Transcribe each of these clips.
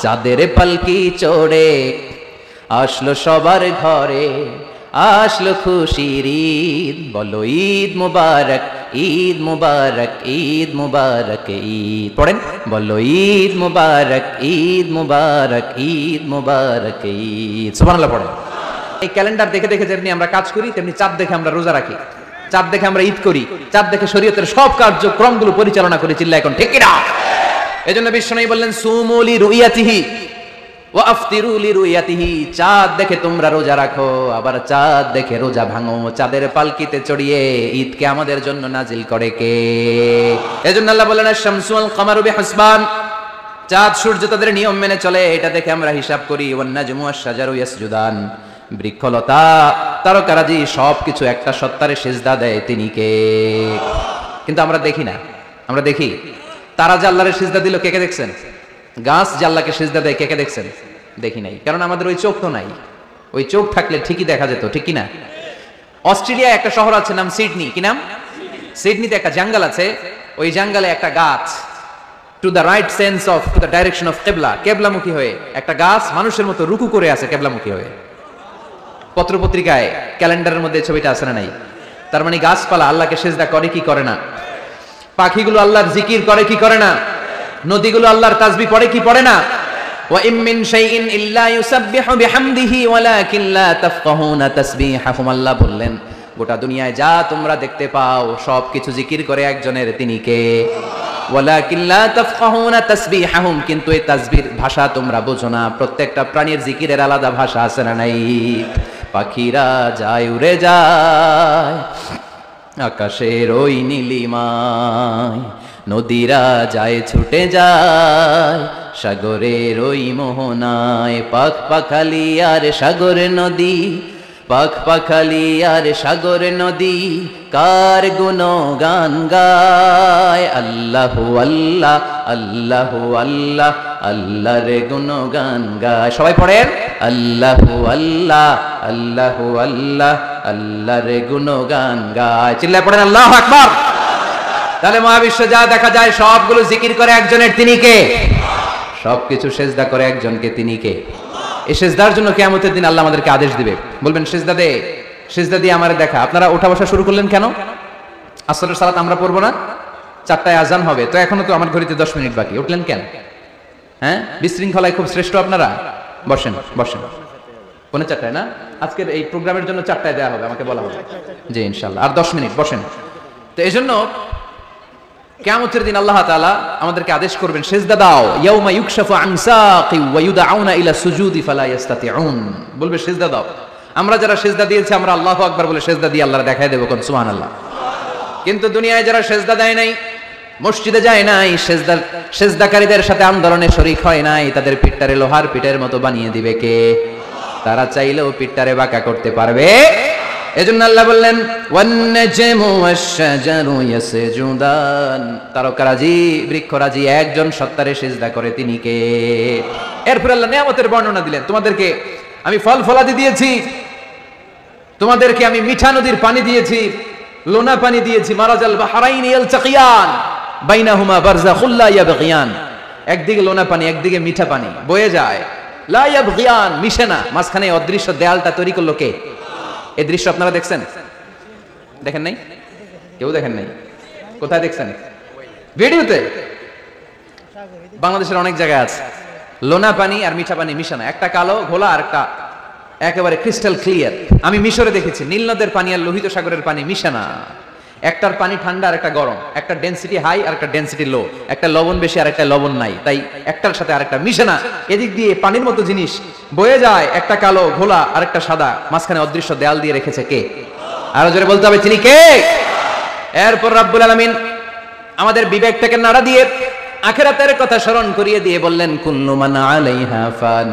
চাঁদের পালকি চড়ে আসলো সবার ঘরে, আসলো খুশির ঈদ, বলো ঈদ মুবারক, ঈদ মুবারক, ঈদ মুবারক, ঈদ পড়েন, বলো ঈদ মুবারক, ঈদ মুবারক, ঈদ মুবারক, ঈদ। সুবহানাল্লাহ পড়েন। এই ক্যালেন্ডার দেখে দেখে যেমনি আমরা কাজ করি, তেমনি চাঁদ দেখে আমরা রোজা রাখি, চাঁদ দেখে আমরা ঈদ করি, চাঁদ দেখে শরীয়তের সব কার্যক্রমগুলো পরিচালনা করি। চিল্লা এখন ঠিক কিনা? এজন্য বিশ্বনবী বললেন সুমু লিরুয়াতিহি ওয়া আফতিরু লিরুয়াতিহি, চাঁদ দেখে তোমরা রোজা রাখো, আবার চাঁদ দেখে রোজা ভাঙো। চাঁদের পালকিতে চড়িয়ে ঈদকে আমাদের জন্য নাজিল করে কে? এজন্য আল্লাহ বলেন আশ-শামসু ওয়াল কামারু বিহিসবান, চাঁদ সূর্য তাদের নিয়ম মেনে চলে, এটা দেখে আমরা হিসাব করি। ওয়ান নাজমু ওয়াশ-শাজারু ইয়াসজুদান, বৃক্ষলতা তারকারাজি সবকিছু একটা সত্তারে সিজদা দেয়, তিনি কে? কিন্তু আমরা দেখি না। আমরা দেখি তারা যে আল্লাহরে সিজদা দিল, কে কে দেখছেন? গাছ যে আল্লাহকে সিজদা দেয়, কে কে দেখছেন? দেখি নাই, কারণ আমাদের ওই চোখ তো নাই। ওই চোখ থাকলে ঠিকই দেখা যেত, ঠিক কি না? অস্ট্রেলিয়ায় একটা শহর আছে নাম সিডনি, কি নাম? সিডনিতে একটা জঙ্গল আছে, ওই জঙ্গলে একটা গাছ to the right sense of to the direction of কিবলা, কিবলামুখী হয়ে একটা গাছ মানুষের মতো রুকু করে আছে কিবলামুখী হয়ে। পত্রপত্রিকায় ক্যালেন্ডারের মধ্যে ছবিটা আছে না নাই? তার মানে গাছপালা আল্লাহকে সিজদা করে কি করে না? পাখিগুলো আল্লাহর জিকির করে কি করে না? নদীগুলো আল্লাহর তাসবিহ পড়ে কি পড়ে না? ওয়া ইম মিন শাইইন ইল্লা ইউসাব্বিহু বিহামদিহি ওয়ালাকিন লা তাফকাহুনা তাসবিহাহুম, আল্লাহ বললেন গোটা দুনিয়ায় যা তোমরা দেখতে পাও সবকিছু জিকির করে একজনের, তিনি কে? ওয়ালাকিন লা তাফকাহুনা তাসবিহাহুম, কিন্তু এই তাসবিহর ভাষা তোমরা বোঝো না। প্রত্যেকটা প্রাণীর জিকিরের আলাদা ভাষা আছে না নাই? পাখিরা যায় উড়ে যায় আকাশের ওই নীলিমায়, নদীরা যায় ছুটে যায় সাগরের ওই মোহনায়। পাখ পাখালি আর সাগর নদী, পাখ পাখালি আর সাগর নদী কার গুণগান গায়। আল্লাহু আল্লাহ, আল্লাহু আল্লাহ, আল্লাহর গুণগান গায়। সবাই পড়েন আল্লাহু আল্লাহ, আল্লাহু আল্লাহ, আল্লাহর গুণগান গায়। চিল্লায় পড়েন আল্লাহু আকবার। তাহলে মহাবিশ্ব যা দেখা যায় সবগুলো জিকির করে একজনের, তিনি কে? সবকিছু সেজদা করে একজনকে, তিনি কে? এই সেজদার জন্য কিয়ামতের দিন আল্লাহ আমাদেরকে আদেশ দিবে, বলবেন সেজদা দে, সেজদা দিয়ে আমারে দেখা। আপনারা ওঠা বসা শুরু করলেন কেন? আসরের সালাত আমরা পড়বো না? 4টায় আজান হবে, তো এখনো তো আমার ঘড়িতে 10 মিনিট বাকি, উঠলেন কেন? হ্যাঁ, বিশৃঙ্খলায় খুব শ্রেষ্ঠ আপনারা। বসেন বসেন, 4:45 না? আজকের এই প্রোগ্রামের জন্য 4টায় দেওয়া হবে, আমাকে বলা হবে। জি ইনশাআল্লাহ, আর 10 মিনিট বসেন। তো এই জন্য কিয়ামতের দিন আল্লাহ তাআলা আমাদেরকে আদেশ করবেন সেজদা দাও। ইয়াউমা ইউকশাফু আন সাকি ওয়া ইউদআউনা ইলা সুজুদি ফালা ইস্তাতিউন, বলবে সেজদা দাও। আমরা যারা সেজদা দিয়েছি আমরা আল্লাহু আকবার বলে সেজদা দিয়ে আল্লাহর দেখায় দেব, কোন সুবহানাল্লাহ। কিন্তু দুনিয়ায় যারা সেজদা দেয় নাই, মসজিদে যায় নাই, সেজদাকারীদের সাথে আন্দোলনে শরীক হয় নাই, তাদের পিঠটারে লোহার পিঠের মতো বানিয়ে দিবে কে? তারা চাইলেও পিঠটারে বাঁকা করতে পারবে? এজন্য আল্লাহ বললেন ওয়ান নাজমু ওয়াশ-শাজারু ইয়াসজুদান, তারকারাজি বৃক্ষরাজি একজন সত্তারে সিজদা করে, তিনি কে? এরপর আল্লাহ নিয়ামতের বর্ণনা দিলেন, তোমাদেরকে আমি ফল ফলাদি দিয়েছি, তোমাদেরকে আমি মিঠা নদীর পানি দিয়েছি, লোনা পানি দিয়েছি। মারাজাল বাহরাইন ইয়ালতাকিয়ান বাইনাহুমা বারযাখুল লা ইয়াবগিয়ান, একদিকে লোনা পানি একদিকে মিঠা পানি বয়ে যায়, লা ইয়াবগিয়ান, মিশে না, মাঝখানে অদৃশ্য দেয়ালটা তৈরি করলো কে? এই দৃশ্য আপনারা দেখছেন? দেখেন নাই? কেউ দেখেন নাই? কোথায় দেখছেন? ভিডিওতে। বাংলাদেশের অনেক জায়গায় আছে লোনা পানি আর মিঠা পানি মিশানো, একটা কালো ঘোলা আর একটা একেবারে ক্রিস্টাল ক্লিয়ার। আমি মিশরে দেখেছি নীল নদের পানি আর লোহিত সাগরের পানি মিশানা, একটার পানি ঠান্ডা আর একটা গরম, একটা ডেনসিটি হাই আর একটা ডেনসিটি লো, একটা লবণ বেশি আর একটা লবণ নাই, তাই একটার সাথে আরেকটা মিশে না। এদিক দিয়ে পানির মতো জিনিস বয়ে যায়, একটা কালো ঘোলা আর একটা সাদা, মাঝখানে অদৃশ্য দেয়াল দিয়ে রেখেছে কে? আরো জোরে বলতে হবে, তিনি কে? এরপর রাব্বুল আলামিন আমাদের বিবেকটাকে নাড়া দিয়ে আখিরাতের কথা স্মরণ করিয়ে দিয়ে বললেন কুল্লু মান আলাইহা ফান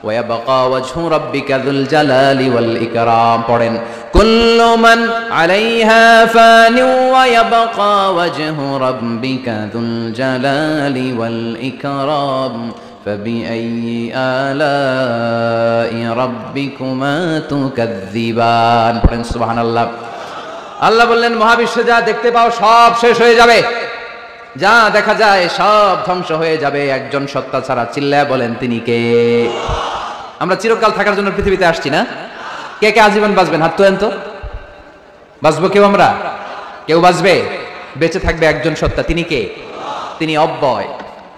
ওয়া ইয়াবকা ওয়াজহু রাব্বিকা যুল জালালি ওয়াল ইকরাম। পড়েন কুল্লু মান আলাইহা ফান ওয়া ইয়াবকা ওয়াজহু রাব্বিকা যুল জালালি ওয়াল ইকরাম ফাবিআইয়ি আলাই রাব্বিকুমা তুকাযযিবান। পড়েন সুবহানাল্লাহ। আল্লাহ বললেন মহাবিশ্বে যা দেখতে পাও সব শেষ হয়ে যাবে, যা দেখা যায় সব ধ্বংস হয়ে যাবে একজন সত্তা ছাড়া। চিল্লায় বলেন তিনি কে? আমরা চিরকাল থাকার জন্য পৃথিবীতে আসছি না? কে কে আজীবন বাঁচবেন? হাত তোলেন তো। বাঁচবো কেউ? আমরা কেউ বাঁচবে? বেঁচে থাকবে একজন সত্তা, তিনি কে? তিনি অব্যয়,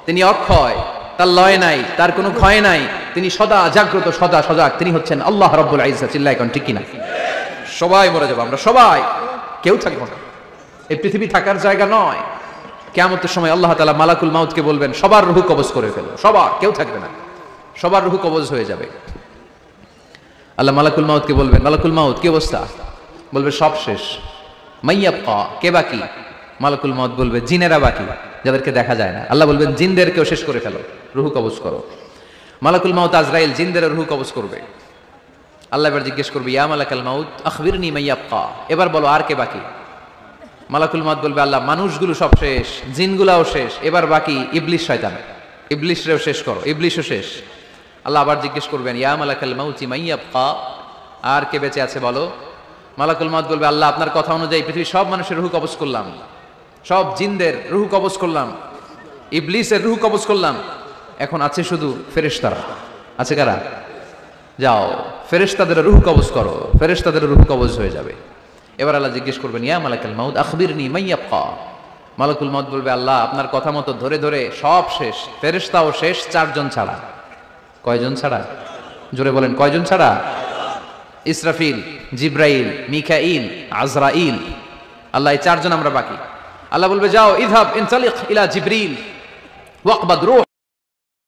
তিনি অক্ষয়, তার লয় নাই, তার কোনো ক্ষয় নাই, তিনি সদা জাগ্রত, সদা সজাগ, তিনি হচ্ছেন আল্লাহ রাব্বুল ইজ্জত। চিল্লায় কোন ঠিক কিনা? সবাই মরে যাবো আমরা, সবাই, কেউ থাকবো না। এই পৃথিবী থাকার জায়গা নয়। কিয়ামতের সময় আল্লাহ তাআলা মালাকুল মাউতকে বলবেন সবার রূহ কবজ করে ফেলো, সবার, কেউ থাকবে না, সবার রূহ কবজ হয়ে যাবে। আল্লাহ মালাকুল মাউতকে বলবেন, মালাকুল মাউত কি অবস্থা? বলবে সব শেষ। মাইয়াবকা, কে বাকি? মালাকুল মাউত বলবে জিনেরা বাকি, যাদেরকে দেখা যায় না। আল্লাহ বলবেন জিনদেরকেও শেষ করে ফেলো, রূহ কবজ করো। মালাকুল মাউত আজরাইল জিনদের রূহ কবজ করবে। আল্লাহ এবার জিজ্ঞেস করবে ইয়া মালাকাল মাউত আখবিরনি মাইয়াবকা, এবার বলো আর কে বাকি? মালাকুল মাউত বলবে আল্লাহ মানুষগুলো সব শেষ, জিনগুলাও শেষ, এবার বাকি ইবলিস শয়তান, ইবলিসরেও শেষ করো, ইবলিসও শেষ। আল্লাহ আবার জিজ্ঞেস করবেন ইয়া মালাকাল মাউতি মাইয়াবকা, আর কে বেঁচে আছে বলো? মালাকুল মাউত বলবে আল্লাহ আপনার কথা অনুযায়ী পৃথিবীর সব মানুষের রূহ কবজ করলাম, সব জিনদের রূহ কবজ করলাম, ইবলিসের রূহ কবজ করলাম, এখন আছে শুধু ফেরেশতারা। আছে কারা? যাও ফেরেশতাদের রূহ কবজ করো, ফেরেশতাদের রূহ কবজ হয়ে যাবে। এবার আল্লাহ জিজ্ঞেস করবেন ইয়া মালাকাল মাউত আখবিরনি মাইয়াবকা। মালাকুল মাউত বলবে আল্লাহ আপনার কথা মতো ধরে ধরে সব শেষ, ফেরেশতাও শেষ, চারজন ছাড়া। কয়জন ছাড়া? জোরে বলেন কয়জন ছাড়া? ইসরাফিল, জিব্রাইল, মিকাইল, আজরাইল। আল্লাহ এই চারজন আমরা বাকি। আল্লাহ বলবে যাও ইযহাব ইনতালিক ইলা জিবরিল ওয়াকবাদ রূহ